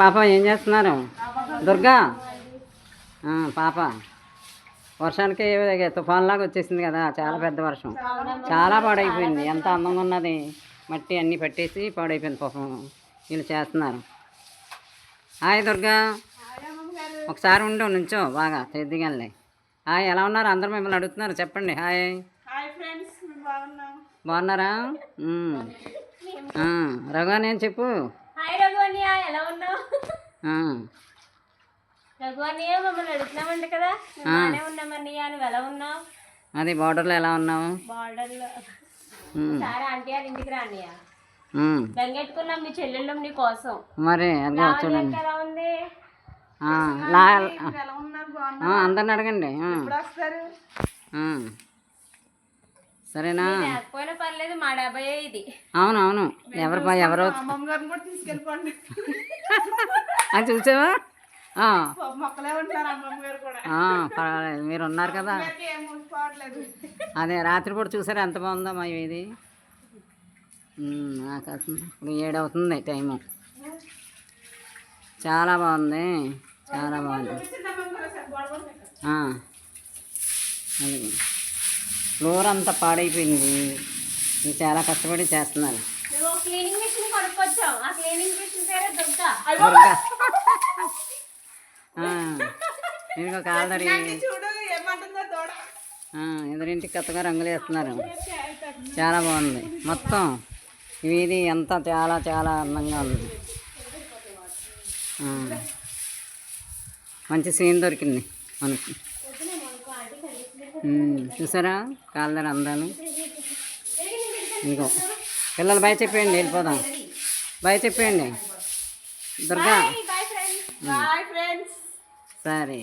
పాప ఏం చేస్తున్నారు? దుర్గా పాప వర్షానికి తుఫాన్లాగా వచ్చేసింది కదా, చాలా పెద్ద వర్షం, చాలా పాడైపోయింది. ఎంత అందంగా ఉన్నది, మట్టి అన్నీ పట్టేసి పాడైపోయింది. పాపం వీళ్ళు చేస్తున్నారు. హాయ్ దుర్గా, ఒకసారి ఉండు నుంచో బాగా తెద్దిగానే. హాయ్, ఎలా ఉన్నారు? అందరూ మిమ్మల్ని అడుగుతున్నారు, చెప్పండి. హాయ్. బాగున్నారా? రఘు అని చెప్పు. అది బార్డర్లో ఎలా ఉన్నావు? బెంగెట్టుకున్నాం మీ చెల్లెళ్ళం నీ కోసం. మరి అది చూడండి, అందరిని అడగండి. సరేనా? లేకపోయినా పర్లేదు, మా డబ్బే ఇది. అవునవును, ఎవరు అది చూసావా? పర్వాలేదు, మీరు ఉన్నారు కదా. అదే రాత్రి కూడా చూసారా ఎంత బాగుందో మా ఇది. ఆకాశం ఇప్పుడు 7 అవుతుంది టైము. చాలా బాగుంది, చాలా బాగుంది. అది ఫ్లోర్ అంతా పాడైపోయింది. ఇది చాలా కష్టపడి చేస్తున్నారు. ఇంకో కాలదరి ఎదురింటికి కొత్తగా రంగులు వేస్తున్నారు. చాలా బాగుంది మొత్తం. ఇది అంతా చాలా చాలా అందంగా ఉంది. మంచి సీన్ దొరికింది మనకి. చూసారా కాలదరి అందాలు? ఇంకో పిల్లలు బాయ్ చెప్పేయండి, వెళ్ళిపోదాం. బాయ్ చెప్పేయండి దుర్గా. సరే.